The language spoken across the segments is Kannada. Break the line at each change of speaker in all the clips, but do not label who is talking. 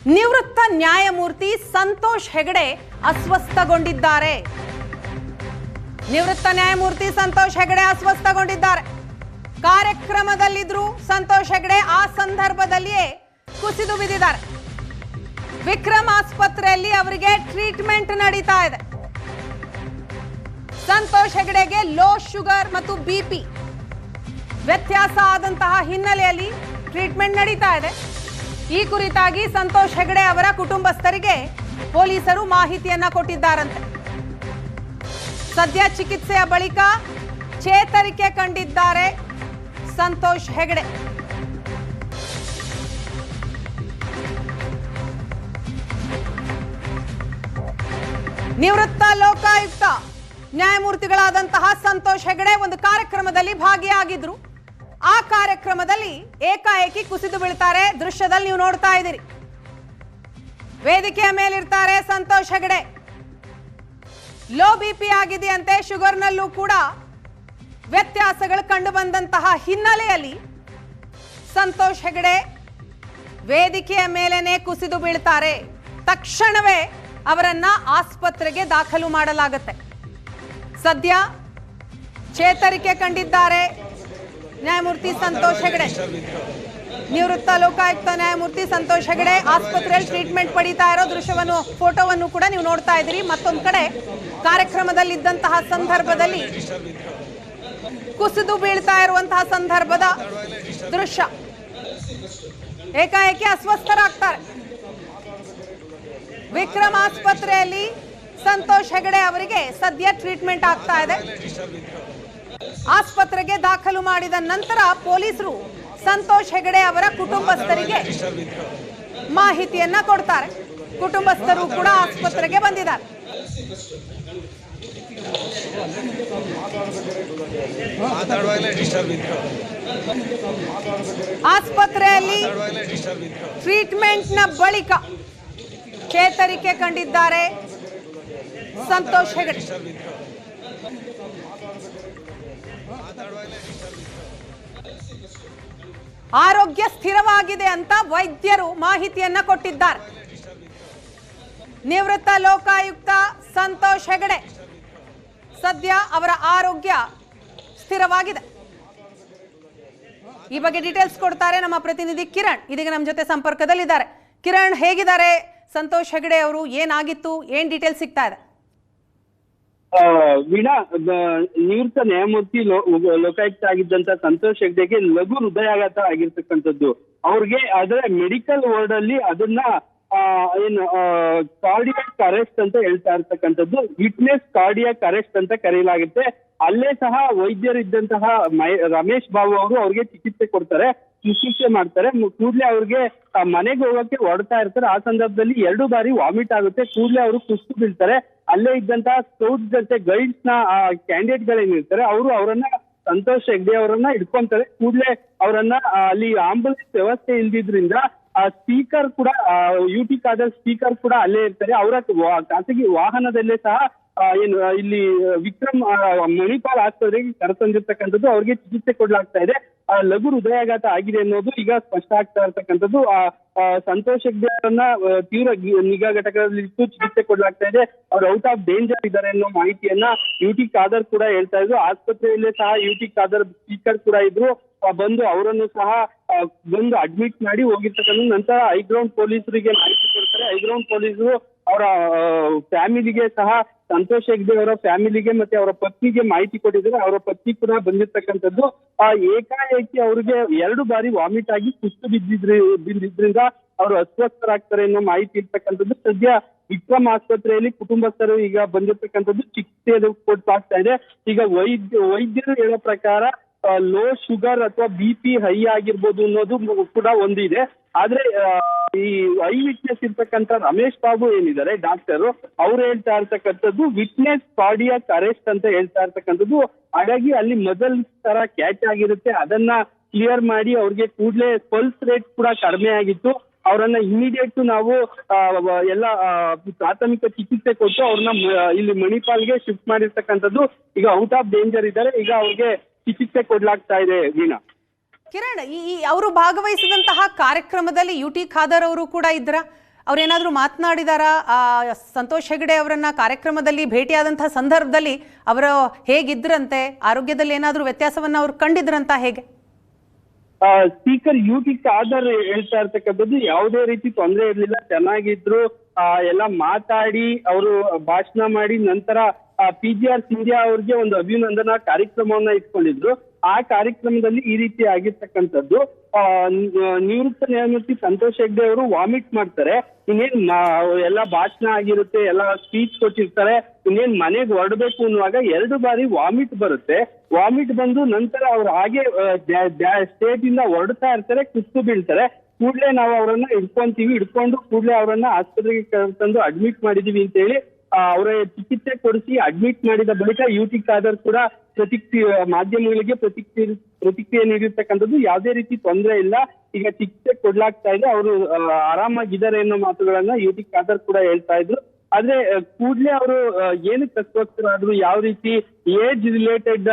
ನಿವೃತ್ತ ನ್ಯಾಯಮೂರ್ತಿ ಸಂತೋಷ್ ಹೆಗಡೆ ಅಸ್ವಸ್ಥಗೊಂಡಿದ್ದಾರೆ. ನಿವೃತ್ತ ನ್ಯಾಯಮೂರ್ತಿ ಸಂತೋಷ್ ಹೆಗಡೆ ಅಸ್ವಸ್ಥಗೊಂಡಿದ್ದಾರೆ. ಕಾರ್ಯಕ್ರಮದಲ್ಲಿದ್ರು ಸಂತೋಷ್ ಹೆಗಡೆ ಆ ಸಂದರ್ಭದಲ್ಲಿಯೇ ಕುಸಿದು ಬಿದ್ದಿದ್ದಾರೆ. ವಿಕ್ರಮ್ ಆಸ್ಪತ್ರೆಯಲ್ಲಿ ಅವರಿಗೆ ಟ್ರೀಟ್ಮೆಂಟ್ ನಡೀತಾ ಇದೆ. ಸಂತೋಷ್ ಹೆಗಡೆಗೆ ಲೋ ಶುಗರ್ ಮತ್ತು ಬಿಪಿ ವ್ಯತ್ಯಾಸ ಆದಂತಹ ಹಿನ್ನೆಲೆಯಲ್ಲಿ ಟ್ರೀಟ್ಮೆಂಟ್ ನಡೀತಾ ಇದೆ. ಈ ಕುರಿತಾಗಿ ಸಂತೋಷ್ ಹೆಗಡೆ ಅವರ ಕುಟುಂಬಸ್ಥರಿಗೆ ಪೊಲೀಸರು ಮಾಹಿತಿಯನ್ನ ಕೊಟ್ಟಿದ್ದಾರಂತೆ. ಸದ್ಯ ಚಿಕಿತ್ಸೆಯ ಬಳಿಕ ಚೇತರಿಕೆ ಕಂಡಿದ್ದಾರೆ ಸಂತೋಷ್ ಹೆಗಡೆ. ನಿವೃತ್ತ ಲೋಕಾಯುಕ್ತ ನ್ಯಾಯಮೂರ್ತಿಗಳಾದಂತಹ ಸಂತೋಷ್ ಹೆಗಡೆ ಒಂದು ಕಾರ್ಯಕ್ರಮದಲ್ಲಿ ಭಾಗಿಯಾಗಿದ್ರು. ಆ ಕಾರ್ಯಕ್ರಮದಲ್ಲಿ ಏಕಾಏಕಿ ಕುಸಿದು ಬೀಳ್ತಾರೆ. ದೃಶ್ಯದಲ್ಲಿ ನೀವು ನೋಡ್ತಾ ಇದ್ದೀರಿ. ವೇದಿಕೆಯ ಮೇಲಿರ್ತಾರೆ ಸಂತೋಷ್ ಹೆಗಡೆ. ಲೋ ಬಿಪಿ ಆಗಿದೆಯಂತೆ, ಶುಗರ್ನಲ್ಲೂ ಕೂಡ ವ್ಯತ್ಯಾಸಗಳು ಕಂಡು ಬಂದಂತಹ ಹಿನ್ನೆಲೆಯಲ್ಲಿ ಸಂತೋಷ್ ಹೆಗಡೆ ವೇದಿಕೆಯ ಮೇಲೇನೆ ಕುಸಿದು ಬೀಳ್ತಾರೆ. ತಕ್ಷಣವೇ ಅವರನ್ನ ಆಸ್ಪತ್ರೆಗೆ ದಾಖಲು ಮಾಡಲಾಗುತ್ತೆ. ಸದ್ಯ ಚೇತರಿಕೆ ಕಂಡಿದ್ದಾರೆ ನ್ಯಾಯಮೂರ್ತಿ ಸಂತೋಷ್ ಹೆಗಡೆ. ನಿವೃತ್ತ ಲೋಕಾಯುಕ್ತ ನ್ಯಾಯಮೂರ್ತಿ ಸಂತೋಷ್ ಹೆಗಡೆ ಆಸ್ಪತ್ರೆಯಲ್ಲಿ ಟ್ರೀಟ್ಮೆಂಟ್ ಪಡೀತಾ ಇರೋ ದೃಶ್ಯವನ್ನು, ಫೋಟೋವನ್ನು ಕೂಡ ನೀವು ನೋಡ್ತಾ ಇದ್ದೀರಿ. ಮತ್ತೊಂದು ಕಡೆ ಕಾರ್ಯಕ್ರಮದಲ್ಲಿದ್ದಂತಹ ಸಂದರ್ಭದಲ್ಲಿ ಕುಸಿದು ಬೀಳ್ತಾ ಇರುವಂತಹ ಸಂದರ್ಭದ ದೃಶ್ಯ. ಏಕಾಏಕಿ ಅಸ್ವಸ್ಥರಾಗ್ತಾರೆ. ವಿಕ್ರಮ್ ಆಸ್ಪತ್ರೆಯಲ್ಲಿ ಸಂತೋಷ್ ಹೆಗಡೆ ಅವರಿಗೆ ಸದ್ಯ ಟ್ರೀಟ್ಮೆಂಟ್ ಆಗ್ತಾ ಇದೆ. ಆಸ್ಪತ್ರೆಗೆ ದಾಖಲು ಮಾಡಿದ ನಂತರ ಪೊಲೀಸರು ಸಂತೋಷ್ ಹೆಗಡೆ ಅವರ ಕುಟುಂಬಸ್ಥರಿಗೆ ಮಾಹಿತಿಯನ್ನ ಕೊಡ್ತಾರೆ. ಕುಟುಂಬಸ್ಥರು ಕೂಡ ಆಸ್ಪತ್ರೆಗೆ ಬಂದಿದ್ದಾರೆ. ಆಸ್ಪತ್ರೆಯಲ್ಲಿ ಟ್ರೀಟ್ಮೆಂಟ್ನ ಬಳಿಕ ಚೇತರಿಕೆ ಕಂಡಿದ್ದಾರೆ ಸಂತೋಷ್ ಹೆಗಡೆ. ಆರೋಗ್ಯ ಸ್ಥಿರವಾಗಿದೆ ಅಂತ ವೈದ್ಯರು ಮಾಹಿತಿಯನ್ನ ಕೊಟ್ಟಿದ್ದಾರೆ. ನಿವೃತ್ತ ಲೋಕಾಯುಕ್ತ ಸಂತೋಷ್ ಹೆಗಡೆ ಸದ್ಯ ಅವರ ಆರೋಗ್ಯ ಸ್ಥಿರವಾಗಿದೆ. ಈ ಬಗ್ಗೆ ಡೀಟೇಲ್ಸ್ ಕೊಡ್ತಾರೆ ನಮ್ಮ ಪ್ರತಿನಿಧಿ ಕಿರಣ್. ಇದೀಗ ನಮ್ಮ ಜೊತೆ ಸಂಪರ್ಕದಲ್ಲಿದ್ದಾರೆ. ಕಿರಣ್, ಹೇಗಿದ್ದಾರೆ ಸಂತೋಷ್ ಹೆಗಡೆ ಅವರು? ಏನಾಗಿತ್ತು? ಏನ್ ಡೀಟೇಲ್ಸ್ ಸಿಗ್ತಾ ಇದೆ?
ವೀಣಾ, ನಿವೃತ್ತ ನ್ಯಾಯಮೂರ್ತಿ ಲೋಕಾಯುಕ್ತ ಆಗಿದ್ದಂತ ಸಂತೋಷ್ ಹೆಗ್ಡೆಗೆ ಲಘು ಹೃದಯಾಘಾತ ಆಗಿರ್ತಕ್ಕಂಥದ್ದು. ಅವ್ರಿಗೆ ಅದರ ಮೆಡಿಕಲ್ ವಾರ್ಡ್ ಅಲ್ಲಿ ಅದನ್ನ ಏನು ಕಾರ್ಡಿಯಾಕ್ ಅರೆಸ್ಟ್ ಅಂತ ಹೇಳ್ತಾ ಇರ್ತಕ್ಕಂಥದ್ದು, ವಿಟ್ನೆಸ್ ಕಾರ್ಡಿಯಾಕ್ ಅರೆಸ್ಟ್ ಅಂತ ಕರೆಯಲಾಗುತ್ತೆ. ಅಲ್ಲೇ ಸಹ ವೈದ್ಯರಿದ್ದಂತಹ ರಮೇಶ್ ಬಾಬು ಅವರು ಅವ್ರಿಗೆ ಚಿಕಿತ್ಸೆ ಕೊಡ್ತಾರೆ, ಚಿಕಿತ್ಸೆ ಮಾಡ್ತಾರೆ. ಕೂಡ್ಲೆ ಅವ್ರಿಗೆ ಮನೆಗೆ ಹೋಗಕ್ಕೆ ಹೊರಡ್ತಾ ಇರ್ತಾರೆ. ಆ ಸಂದರ್ಭದಲ್ಲಿ 2 ಬಾರಿ ವಾಮಿಟ್ ಆಗುತ್ತೆ. ಕೂಡ್ಲೆ ಅವರು ಕುಸಿದು ಬೀಳ್ತಾರೆ. ಅಲ್ಲೇ ಇದ್ದಂತಹ ಸ್ಕೌಟ್ಸ್ ಜೊತೆ ಗೈಡ್ಸ್ ನ ಕ್ಯಾಂಡಿಡೇಟ್ ಗಳೇನಿರ್ತಾರೆ ಅವರನ್ನ ಸಂತೋಷ್ ಹೆಗ್ಡೆ ಅವರನ್ನ ಹಿಡ್ಕೊಂತಾರೆ. ಕೂಡ್ಲೆ ಅವರನ್ನ ಅಲ್ಲಿ ಆಂಬುಲೆನ್ಸ್ ವ್ಯವಸ್ಥೆ ಇಲ್ದಿದ್ರಿಂದ ಸ್ಪೀಕರ್ ಕೂಡ ಯುಟಿ ಖಾದರ್ ಸ್ಪೀಕರ್ ಕೂಡ ಅಲ್ಲೇ ಇರ್ತಾರೆ. ಅವರ ಖಾಸಗಿ ವಾಹನದಲ್ಲೇ ಸಹ ಏನು ಇಲ್ಲಿ ವಿಕ್ರಮ್ ಮಣಿಪಾಲ್ ಆಸ್ಪತ್ರೆಗೆ ಕರೆತಂದಿರ್ತಕ್ಕಂಥದ್ದು. ಅವ್ರಿಗೆ ಚಿಕಿತ್ಸೆ ಕೊಡ್ಲಾಗ್ತಾ ಇದೆ. ಲಘು ಹೃದಯಾಘಾತ ಆಗಿದೆ ಅನ್ನೋದು ಈಗ ಸ್ಪಷ್ಟ ಆಗ್ತಾ ಇರ್ತಕ್ಕಂಥದ್ದು. ಸಂತೋಷ್ ಹೆಗ್ಡೆ ಅವರನ್ನ ತೀವ್ರ ನಿಗಾ ಘಟಕದಲ್ಲಿ ಇಟ್ಟು ಚಿಕಿತ್ಸೆ ಕೊಡ್ಲಾಗ್ತಾ ಇದೆ. ಅವ್ರು ಔಟ್ ಆಫ್ ಡೇಂಜರ್ ಇದ್ದಾರೆ ಅನ್ನೋ ಮಾಹಿತಿಯನ್ನ ಯುಟಿ ಖಾದರ್ ಕೂಡ ಹೇಳ್ತಾ ಇದ್ರು. ಆಸ್ಪತ್ರೆಯಲ್ಲೇ ಸಹ ಯುಟಿ ಖಾದರ್ ಸ್ಪೀಕರ್ ಕೂಡ ಇದ್ರು. ಬಂದು ಅವರನ್ನು ಸಹ ಬಂದು ಅಡ್ಮಿಟ್ ಮಾಡಿ ಹೋಗಿರ್ತಕ್ಕಂಥ ನಂತರ ಹೈಗ್ರೌಂಡ್ ಪೊಲೀಸರಿಗೆ ಮಾಹಿತಿ ಕೊಡ್ತಾರೆ. ಹೈಗ್ರೌಂಡ್ ಪೊಲೀಸರು ಅವರ ಫ್ಯಾಮಿಲಿಗೆ ಸಹ ಸಂತೋಷ್ ಹೆಗ್ಡೆ ಅವರ ಫ್ಯಾಮಿಲಿಗೆ ಮತ್ತೆ ಅವರ ಪತ್ನಿಗೆ ಮಾಹಿತಿ ಕೊಟ್ಟಿದ್ದಾರೆ. ಅವರ ಪತ್ನಿ ಕೂಡ ಬಂದಿರ್ತಕ್ಕಂಥದ್ದು. ಏಕಾಏಕಿ ಅವ್ರಿಗೆ 2 ಬಾರಿ ವಾಮಿಟ್ ಆಗಿ ಕುಸಿದು ಬಿದ್ದಿದ್ರಿಂದ ಅವರು ಅಸ್ವಸ್ಥರಾಗ್ತಾರೆ ಅನ್ನೋ ಮಾಹಿತಿ ಇರ್ತಕ್ಕಂಥದ್ದು. ಸದ್ಯ ವಿಕ್ರಮ್ ಆಸ್ಪತ್ರೆಯಲ್ಲಿ ಕುಟುಂಬಸ್ಥರು ಈಗ ಬಂದಿರ್ತಕ್ಕಂಥದ್ದು. ಚಿಕಿತ್ಸೆ ಕೊಡ್ಲಾಗ್ತಾ ಇದೆ. ಈಗ ವೈದ್ಯರು ಹೇಳೋ ಪ್ರಕಾರ ಲೋ ಶುಗರ್ ಅಥವಾ ಬಿಪಿ ಹೈ ಆಗಿರ್ಬೋದು ಅನ್ನೋದು ಕೂಡ ಒಂದಿದೆ. ಆದ್ರೆ ಈ ಐ ವಿಟ್ನೆಸ್ ಇರ್ತಕ್ಕಂಥ ರಮೇಶ್ ಬಾಬು ಏನಿದ್ದಾರೆ ಡಾಕ್ಟರ್, ಅವ್ರು ಹೇಳ್ತಾ ಇರ್ತಕ್ಕಂಥದ್ದು ವಿಟ್ನೆಸ್ ಕಾರ್ಡಿಯಾಕ್ ಅರೆಸ್ಟ್ ಅಂತ ಹೇಳ್ತಾ ಇರ್ತಕ್ಕಂಥದ್ದು. ಹಾಗಾಗಿ ಅಲ್ಲಿ ಮೊದಲ ತರ ಕ್ಯಾಚ್ ಆಗಿರುತ್ತೆ, ಅದನ್ನ ಕ್ಲಿಯರ್ ಮಾಡಿ ಅವ್ರಿಗೆ ಕೂಡ್ಲೆ ಪಲ್ಸ್ ರೇಟ್ ಕೂಡ ಕಡಿಮೆ ಆಗಿತ್ತು. ಅವರನ್ನ ಇಮಿಡಿಯೇಟ್ ನಾವು ಎಲ್ಲ ಪ್ರಾಥಮಿಕ ಚಿಕಿತ್ಸೆ ಕೊಟ್ಟು ಅವ್ರನ್ನ ಇಲ್ಲಿ ಮಣಿಪಾಲ್ಗೆ ಶಿಫ್ಟ್ ಮಾಡಿರ್ತಕ್ಕಂಥದ್ದು. ಈಗ ಔಟ್ ಆಫ್ ಡೇಂಜರ್ ಇದ್ದಾರೆ. ಈಗ ಅವ್ರಿಗೆ ಚಿಕಿತ್ಸೆ ಕೊಡ್ಲಾಗ್ತಾ ಇದೆ. ವೀಣಾ,
ಕಿರಣ್, ಈ ಅವರು ಭಾಗವಹಿಸಿದಂತಹ ಕಾರ್ಯಕ್ರಮದಲ್ಲಿ ಯುಟಿ ಖಾದರ್ ಅವರು ಕೂಡ ಇದ್ರ ಅವ್ರೇನಾದರೂ ಮಾತನಾಡಿದಾರಾ? ಸಂತೋಷ್ ಹೆಗಡೆ ಅವರನ್ನ ಕಾರ್ಯಕ್ರಮದಲ್ಲಿ ಭೇಟಿಯಾದಂತಹ ಸಂದರ್ಭದಲ್ಲಿ ಅವರು ಹೇಗಿದ್ರಂತೆ, ಆರೋಗ್ಯದಲ್ಲಿ ಏನಾದರೂ ವ್ಯತ್ಯಾಸವನ್ನ ಅವ್ರು ಕಂಡಿದ್ರಂತ, ಹೇಗೆ?
ಸ್ಪೀಕರ್ ಯುಟಿ ಖಾದರ್ ಹೇಳ್ತಾ ಇರ್ತಕ್ಕಂಥದ್ದು ಯಾವುದೇ ರೀತಿ ತೊಂದರೆ ಇರ್ಲಿಲ್ಲ, ಚೆನ್ನಾಗಿದ್ರು. ಎಲ್ಲ ಮಾತಾಡಿ ಅವರು ಭಾಷಣ ಮಾಡಿ ನಂತರ PGR ಸಿಂಧ್ಯಾ ಅವ್ರಿಗೆ ಒಂದು ಅಭಿನಂದನಾ ಕಾರ್ಯಕ್ರಮವನ್ನ ಇಟ್ಕೊಂಡಿದ್ರು. ಆ ಕಾರ್ಯಕ್ರಮದಲ್ಲಿ ಈ ರೀತಿ ಆಗಿರ್ತಕ್ಕಂಥದ್ದು. ನಿವೃತ್ತ ನ್ಯಾಯಮೂರ್ತಿ ಸಂತೋಷ್ ಹೆಗ್ಡೆ ಅವರು ವಾಮಿಟ್ ಮಾಡ್ತಾರೆ. ಇನ್ನೇನ್ ಎಲ್ಲ ಭಾಷಣ ಆಗಿರುತ್ತೆ, ಎಲ್ಲ ಸ್ಪೀಚ್ ಕೊಟ್ಟಿರ್ತಾರೆ, ಇನ್ನೇನ್ ಮನೆಗೆ ಹೊರಡ್ಬೇಕು ಅನ್ನುವಾಗ 2 ಬಾರಿ ವಾಮಿಟ್ ಬರುತ್ತೆ. ವಾಮಿಟ್ ಬಂದು ನಂತರ ಅವ್ರು ಹಾಗೆ ಸ್ಟೇಜ್ ಇಂದ ಹೊರಡ್ತಾ ಇರ್ತಾರೆ, ಕುಸ್ತು ಬೀಳ್ತಾರೆ. ಕೂಡ್ಲೆ ನಾವು ಅವರನ್ನ ಹಿಡ್ಕೊಂಡು ಕೂಡ್ಲೆ ಅವರನ್ನ ಆಸ್ಪತ್ರೆಗೆ ತಂದು ಅಡ್ಮಿಟ್ ಮಾಡಿದೀವಿ ಅಂತ ಹೇಳಿ ಅವರ ಚಿಕಿತ್ಸೆ ಕೊಡಿಸಿ ಅಡ್ಮಿಟ್ ಮಾಡಿದ ಬಳಿಕ ಯುಟಿ ಖಾದರ್ ಕೂಡ ಮಾಧ್ಯಮಗಳಿಗೆ ಪ್ರತಿಕ್ರಿಯೆ ನೀಡಿರ್ತಕ್ಕಂಥದ್ದು. ಯಾವುದೇ ರೀತಿ ತೊಂದರೆ ಇಲ್ಲ, ಈಗ ಚಿಕಿತ್ಸೆ ಕೊಡ್ಲಾಗ್ತಾ ಇದೆ, ಅವರು ಆರಾಮಾಗಿದ್ದಾರೆ ಅನ್ನೋ ಮಾತುಗಳನ್ನ ಯುಟಿ ಖಾದರ್ ಕೂಡ ಹೇಳ್ತಾ ಇದ್ರು. ಆದ್ರೆ ಕೂಡ್ಲೆ ಅವರು ಏನಕ್ಕೆ ಅಸ್ವಸ್ಥರಾದ್ರು, ಯಾವ ರೀತಿ ಏಜ್ ರಿಲೇಟೆಡ್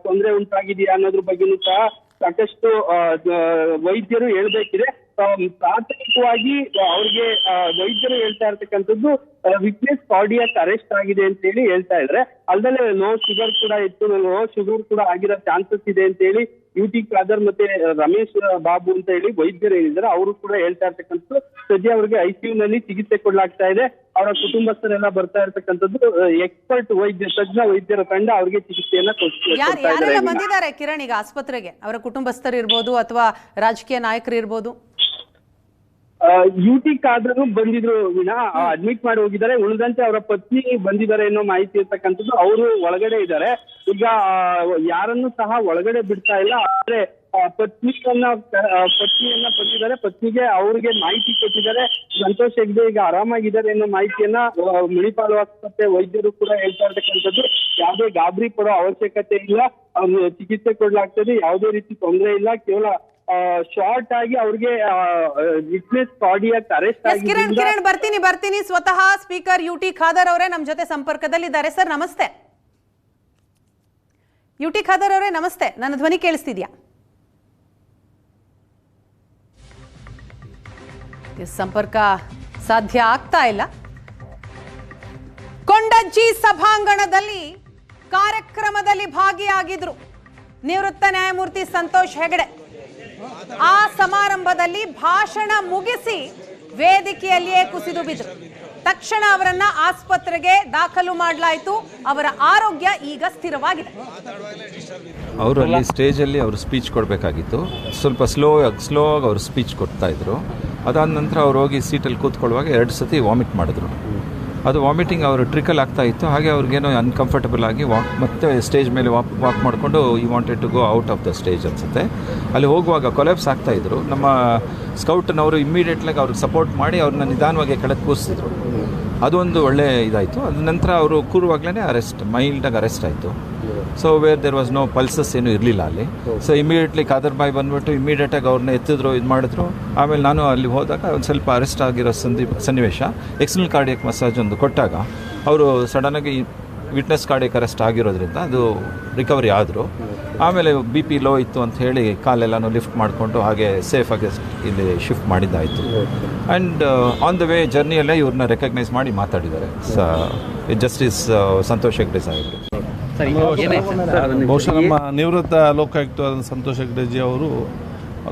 ತೊಂದರೆ ಉಂಟಾಗಿದೆಯಾ ಅನ್ನೋದ್ರ ಬಗ್ಗೆನೂ ಸಹ ಸಾಕಷ್ಟು ವೈದ್ಯರು ಹೇಳ್ಬೇಕಿದೆ. ಪ್ರಾಥಮಿಕವಾಗಿ ಅವ್ರಿಗೆ ವೈದ್ಯರು ಹೇಳ್ತಾ ಇರ್ತಕ್ಕಂಥದ್ದು ವಿಟ್ನೆಸ್ ಕಾರ್ಡಿಯಾಕ್ ಅರೆಸ್ಟ್ ಆಗಿದೆ ಅಂತ ಹೇಳಿ ಹೇಳ್ತಾ ಇದ್ರೆ, ಅಲ್ಲದೆ ಲೋ ಶುಗರ್ ಕೂಡ ಇತ್ತು, ಲೋ ಶುಗರ್ ಕೂಡ ಆಗಿರೋ ಚಾನ್ಸಸ್ ಇದೆ ಅಂತ ಹೇಳಿ ಯುಟಿ ಖಾದರ್ ಮತ್ತೆ ರಮೇಶ್ ಬಾಬು ಅಂತ ಹೇಳಿ ವೈದ್ಯರು ಹೇಳಿದ್ದಾರೆ. ಅವರು ಕೂಡ ಹೇಳ್ತಾ ಇರ್ತಕ್ಕಂಥದ್ದು ಸದ್ಯ ಅವ್ರಿಗೆ ICU ನಲ್ಲಿ ಚಿಕಿತ್ಸೆ ಕೊಡ್ಲಾಗ್ತಾ ಇದೆ. ಅವರ ಕುಟುಂಬಸ್ಥರೆಲ್ಲ ಬರ್ತಾ ಇರ್ತಕ್ಕಂಥದ್ದು ಎಕ್ಸ್ಪರ್ಟ್ ತಜ್ಞ ವೈದ್ಯರ ತಂಡ ಅವ್ರಿಗೆ ಚಿಕಿತ್ಸೆಯನ್ನ
ಯಾರೆಲ್ಲ ಬಂದಿದ್ದಾರೆ ಕಿರಣ್ ಈಗ ಆಸ್ಪತ್ರೆಗೆ? ಅವರ ಕುಟುಂಬಸ್ಥರು ಇರ್ಬೋದು ಅಥವಾ ರಾಜಕೀಯ ನಾಯಕರು ಇರ್ಬೋದು?
ಯುಟಿ ಖಾದರ್ ಬಂದಿದ್ರು ವಿನಾ ಅಡ್ಮಿಟ್ ಮಾಡಿ ಹೋಗಿದ್ದಾರೆ. ಉಳಿದಂತೆ ಅವರ ಪತ್ನಿ ಬಂದಿದ್ದಾರೆ ಅನ್ನೋ ಮಾಹಿತಿ ಇರ್ತಕ್ಕಂಥದ್ದು. ಅವರು ಒಳಗಡೆ ಇದ್ದಾರೆ. ಈಗ ಯಾರನ್ನು ಸಹ ಒಳಗಡೆ ಬಿಡ್ತಾ ಇಲ್ಲ. ಆದ್ರೆ ಪತ್ನಿಯನ್ನ ಬಂದಿದ್ದಾರೆ, ಪತ್ನಿಗೆ ಅವ್ರಿಗೆ ಮಾಹಿತಿ ಕೊಟ್ಟಿದ್ದಾರೆ. ಸಂತೋಷ್ ಹೆಗ್ಡೆ ಈಗ ಆರಾಮಾಗಿದ್ದಾರೆ ಅನ್ನೋ ಮಾಹಿತಿಯನ್ನ ಮಣಿಪಾಲ್ ಆಸ್ಪತ್ರೆ ವೈದ್ಯರು ಕೂಡ ಹೇಳ್ತಾ ಇರ್ತಕ್ಕಂಥದ್ದು. ಯಾವುದೇ ಗಾಬರಿ ಪಡೋ ಅವಶ್ಯಕತೆ ಇಲ್ಲ, ಚಿಕಿತ್ಸೆ ಕೊಡ್ಲಾಗ್ತದೆ, ಯಾವುದೇ ರೀತಿ ತೊಂದರೆ ಇಲ್ಲ. ಕೇವಲ ಶಾರ್ಟ್ ಆಗಿ ಅವ್ರಿಗೆ ವಿಟ್ನೆಸ್ ಕಾರ್ಡಿಯಾಕ್ ಅರೆಸ್ಟ್ ಆಗಿದೆ.
ಕಿರಣ್ ಬರ್ತೀನಿ. ಸ್ವತಃ ಸ್ಪೀಕರ್ ಯುಟಿ ಖಾದರ್ ಅವರೇ ನಮ್ಮ ಜೊತೆ ಸಂಪರ್ಕದಲ್ಲಿದ್ದಾರೆ. ಸರ್ ನಮಸ್ತೆ. ಯುಟಿ ಖಾದರ್ ಅವರೇ ನಮಸ್ತೆ, ನನ್ನ ಧ್ವನಿ ಕೇಳಿಸ್ತಿದ್ಯಾ? ಸಂಪರ್ಕ ಸಾಧ್ಯ ಆಗ್ತಾ ಇಲ್ಲ. ಕೊಂಡಜ್ಜಿ ಸಭಾಂಗಣದಲ್ಲಿ ಕಾರ್ಯಕ್ರಮದಲ್ಲಿ ಭಾಗಿಯಾಗಿದ್ರು ನಿವೃತ್ತ ನ್ಯಾಯಮೂರ್ತಿ ಸಂತೋಷ್ ಹೆಗಡೆ. ಆ ಸಮಾರಂಭದಲ್ಲಿ ಭಾಷಣ ಮುಗಿಸಿ ವೇದಿಕೆಯಲ್ಲಿಯೇ ಕುಸಿದು ಬಿದ್ರು. ತಕ್ಷಣ ಅವರನ್ನ ಆಸ್ಪತ್ರೆಗೆ ದಾಖಲು ಮಾಡಲಾಯಿತು. ಅವರ ಆರೋಗ್ಯ ಈಗ ಸ್ಥಿರವಾಗಿದೆ.
ಅವರು ಅಲ್ಲಿ ಸ್ಟೇಜಲ್ಲಿ ಅವರು ಸ್ಪೀಚ್ ಕೊಡಬೇಕಾಗಿತ್ತು. ಸ್ವಲ್ಪ ಸ್ಲೋ ಆಗಿ ಅವರು ಸ್ಪೀಚ್ ಕೊಡ್ತಾ ಇದ್ರು. ಅದಾದ ನಂತರ ಅವ್ರು ಹೋಗಿ ಸೀಟಲ್ಲಿ ಕೂತ್ಕೊಳ್ಳುವಾಗ 2 ಸತಿ ವಾಮಿಟ್ ಮಾಡಿದ್ರು. ಅದು ವಾಮಿಟಿಂಗ್ ಅವರು ಟ್ರಿಕಲ್ ಆಗ್ತಾ ಇತ್ತು. ಹಾಗೆ ಅವ್ರಿಗೇನೋ ಅನ್ಕಂಫರ್ಟಬಲ್ ಆಗಿ ಮತ್ತೆ ಸ್ಟೇಜ್ ಮೇಲೆ ವಾಕ್ ಮಾಡಿಕೊಂಡು ಈ wanted to go out of the stage ಅನಿಸುತ್ತೆ. ಅಲ್ಲಿ ಹೋಗುವಾಗ ಕೊಲ್ಯಾಪ್ಸ್ ಆಗ್ತಾಯಿದ್ರು. ನಮ್ಮ ಸ್ಕೌಟ್ನವರು ಇಮ್ಮಿಡಿಯೇಟ್ಲಾಗಿ ಅವ್ರಿಗೆ ಸಪೋರ್ಟ್ ಮಾಡಿ ಅವ್ರನ್ನ ನಿಧಾನವಾಗಿ ಕೆಳಗೆ ಕೂರಿಸಿದ್ರು. ಅದೊಂದು ಒಳ್ಳೆ ಇದಾಯಿತು. ಅದ ನಂತರ ಅವರು ಕೂರುವಾಗಲೇ ಮೈಲ್ಡಾಗಿ ಅರೆಸ್ಟ್ ಆಯಿತು. So where there was no pulses ಏನೂ ಇರಲಿಲ್ಲ ಅಲ್ಲಿ. ಸೊ ಇಮಿಡಿಯೇಟ್ಲಿ ಖಾದರ್ ಬಾಯ್ ಬಂದುಬಿಟ್ಟು ಇಮಿಡಿಯೇಟಾಗಿ ಅವ್ರನ್ನ ಎತ್ತಿದ್ರು, ಇದು ಮಾಡಿದ್ರು. ಆಮೇಲೆ ನಾನು ಅಲ್ಲಿ ಹೋದಾಗ ಒಂದು ಸ್ವಲ್ಪ ಅರೆಸ್ಟ್ ಆಗಿರೋ ಸನ್ನಿವೇಶ, ಎಕ್ಸ್ಟರ್ನಲ್ ಕಾರ್ಡಿಯಕ್ ಮಸಾಜ್ ಒಂದು ಕೊಟ್ಟಾಗ ಅವರು ಸಡನ್ನಾಗಿ ವಿಟ್ನೆಸ್ ಕಾರ್ಡಿಯಕ್ ಅರೆಸ್ಟ್ ಆಗಿರೋದ್ರಿಂದ ಅದು ರಿಕವರಿ ಆದರು. ಆಮೇಲೆ BP ಲೋ ಇತ್ತು ಅಂತ ಹೇಳಿ ಕಾಲೆಲ್ಲನೂ ಲಿಫ್ಟ್ ಮಾಡಿಕೊಂಡು ಹಾಗೆ ಸೇಫಾಗಿ ಇಲ್ಲಿ ಶಿಫ್ಟ್ ಮಾಡಿದ್ದಾಯಿತು. ಆ್ಯಂಡ್ ಆನ್ ದ ವೇ ಜರ್ನಿಯಲ್ಲೇ ಇವ್ರನ್ನ ರೆಕಗ್ನೈಸ್ ಮಾಡಿ ಮಾತಾಡಿದ್ದಾರೆ ಜಸ್ಟಿಸ್ ಸಂತೋಷ್ ಹೆಗ್ಡೆ ಸಾಹೇಬರು.
ಬಹುಶಃ ನಮ್ಮ ನಿವೃತ್ತ ಲೋಕಾಯುಕ್ತರಾದ ಸಂತೋಷ್ ಹೆಗ್ಡೆಜಿ ಅವರು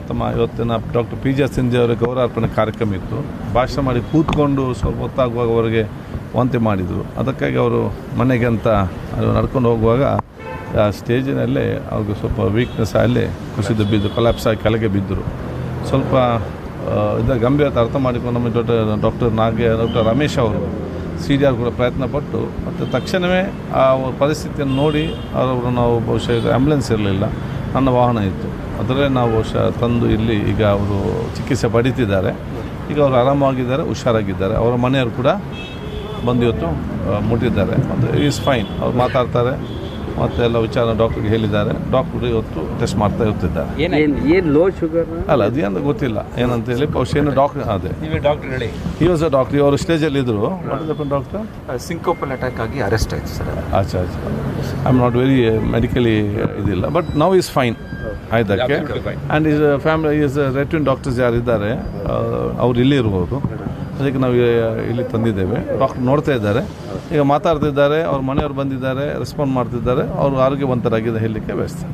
ತಮ್ಮ ಇವತ್ತಿನ ಡಾಕ್ಟರ್ PGR ಸಿಂಧ್ಯಾ ಅವರ ಗೌರವಾರ್ಪಣೆ ಕಾರ್ಯಕ್ರಮ ಇತ್ತು. ಭಾಷಣ ಮಾಡಿ ಕೂತ್ಕೊಂಡು ಸ್ವಲ್ಪ ಹೊತ್ತಾಗುವಾಗ ಅವರಿಗೆ ವಾಂತಿ ಮಾಡಿದರು. ಅದಕ್ಕಾಗಿ ಅವರು ಮನೆಗೆ ಅಂತ ನಡ್ಕೊಂಡು ಹೋಗುವಾಗ ಸ್ಟೇಜಿನಲ್ಲೇ ಅವ್ರಿಗೆ ಸ್ವಲ್ಪ ವೀಕ್ನೆಸ್ ಅಲ್ಲಿ ಕುಸಿದು ಬಿದ್ದು ಕೊಲ್ಯಾಪ್ಸ್ ಆಗಿ ಕೆಳಗೆ ಬಿದ್ದರು. ಸ್ವಲ್ಪ ಇದರ ಗಂಭೀರತೆ ಅರ್ಥ ಮಾಡಿಕೊಂಡು ನಮ್ಮ ಡಾಕ್ಟರ್ ರಮೇಶ್ ಅವರು CDR ಕೂಡ ಪ್ರಯತ್ನ ಪಟ್ಟು ಮತ್ತು ತಕ್ಷಣವೇ ಆ ಪರಿಸ್ಥಿತಿಯನ್ನು ನೋಡಿ ಅವರು ನಾವು ಬಹುಶಃ ಆ್ಯಂಬುಲೆನ್ಸ್ ಇರಲಿಲ್ಲ, ನನ್ನ ವಾಹನ ಇತ್ತು, ಅದರಲ್ಲೇ ನಾವು ಬಹುಶಃ ತಂದು ಇಲ್ಲಿ ಈಗ ಅವರು ಚಿಕಿತ್ಸೆ ಪಡೀತಿದ್ದಾರೆ. ಈಗ ಅವರು ಆರಾಮಾಗಿದ್ದಾರೆ, ಹುಷಾರಾಗಿದ್ದಾರೆ. ಅವರ ಮನೆಯವರು ಕೂಡ ಬಂದು ಇವತ್ತು ಮುಟ್ಟಿದ್ದಾರೆ. ಮತ್ತು ಈಸ್ ಫೈನ್, ಅವ್ರು ಮಾತಾಡ್ತಾರೆ ಮತ್ತು ಎಲ್ಲ ವಿಚಾರ ಡಾಕ್ಟ್ರಿಗೆ ಹೇಳಿದ್ದಾರೆ. ಡಾಕ್ಟ್ರು ಇವತ್ತು ಟೆಸ್ಟ್ ಮಾಡ್ತಾ ಇರ್ತಿದ್ದಾರೆ.
ಏನು ಲೋ ಶುಗರ್
ಅಲ್ಲ ಅದೇನು ಗೊತ್ತಿಲ್ಲ ಏನಂತೇಳಿ. ಬಹುಶಃ ಏನು ಡಾಕ್ಟ್ರ್ ಅದೇ ಈ ವಾಸ್ ಡಾಕ್ಟ್ರ್ ಅವರು ಸ್ಟೇಜಲ್ಲಿ ಇದ್ದರು. ಡಾಕ್ಟರ್
ಸಿಂಕೋಪಲ್ ಅಟ್ಯಾಕ್ ಆಗಿ ಅರೆಸ್ಟ್ ಆಯಿತು ಸರ್.
ಆಚೆ I am not very medically ಇದಿಲ್ಲ, ಬಟ್ ನೌ ಈಸ್ ಫೈನ್ ಆಯ್ತಕ್ಕೆ. And is family is between doctors ಯಾರಿದ್ದಾರೆ ಅವ್ರು ಇಲ್ಲಿ ಇರ್ಬೋದು. ಅದಕ್ಕೆ ನಾವು ಇಲ್ಲಿ ತಂದಿದ್ದೇವೆ. ಡಾಕ್ಟರ್ ನೋಡ್ತಾ ಇದ್ದಾರೆ, ಈಗ ಮಾತಾಡ್ತಿದ್ದಾರೆ, ಅವ್ರ ಮನೆಯವರು ಬಂದಿದ್ದಾರೆ, ರೆಸ್ಪಾಂಡ್ ಮಾಡ್ತಿದ್ದಾರೆ, ಅವರು ಆರೋಗ್ಯವಂತರಾಗಿದೆ ಹೇಳಲಿಕ್ಕೆ ವ್ಯವಸ್ಥೆ.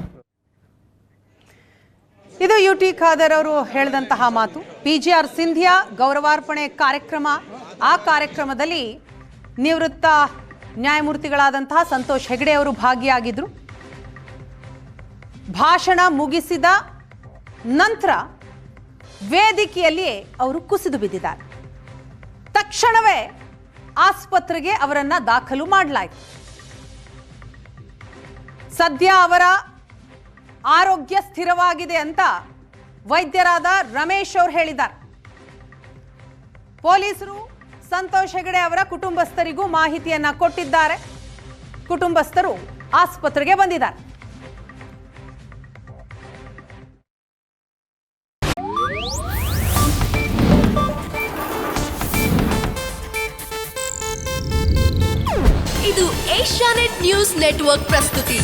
ಇದು UT ಖಾದರ್ ಅವರು ಹೇಳಿದಂತಹ ಮಾತು. PGR ಸಿಂಧಿಯಾ ಗೌರವಾರ್ಪಣೆ ಕಾರ್ಯಕ್ರಮ, ಆ ಕಾರ್ಯಕ್ರಮದಲ್ಲಿ ನಿವೃತ್ತ ನ್ಯಾಯಮೂರ್ತಿಗಳಾದಂತಹ ಸಂತೋಷ್ ಹೆಗಡೆ ಅವರು ಭಾಗಿಯಾಗಿದ್ದರು. ಭಾಷಣ ಮುಗಿಸಿದ ನಂತರ ವೇದಿಕೆಯಲ್ಲಿಯೇ ಅವರು ಕುಸಿದು ಬಿದ್ದಿದ್ದಾರೆ. ತಕ್ಷಣವೇ ಆಸ್ಪತ್ರೆಗೆ ಅವರನ್ನ ದಾಖಲು ಮಾಡಲಾಯಿತು. ಸದ್ಯ ಅವರ ಆರೋಗ್ಯ ಸ್ಥಿರವಾಗಿದೆ ಅಂತ ವೈದ್ಯರಾದ ರಮೇಶ್ ಅವರು ಹೇಳಿದ್ದಾರೆ. ಪೊಲೀಸರು ಸಂತೋಷ್ ಹೆಗಡೆ ಅವರ ಕುಟುಂಬಸ್ಥರಿಗೂ ಮಾಹಿತಿಯನ್ನ ಕೊಟ್ಟಿದ್ದಾರೆ. ಕುಟುಂಬಸ್ಥರು ಆಸ್ಪತ್ರೆಗೆ ಬಂದಿದ್ದಾರೆ.
ಇದು ಏಷ್ಯಾನೆಟ್ ನ್ಯೂಸ್ ನೆಟ್ವರ್ಕ್ ಪ್ರಸ್ತುತಿ.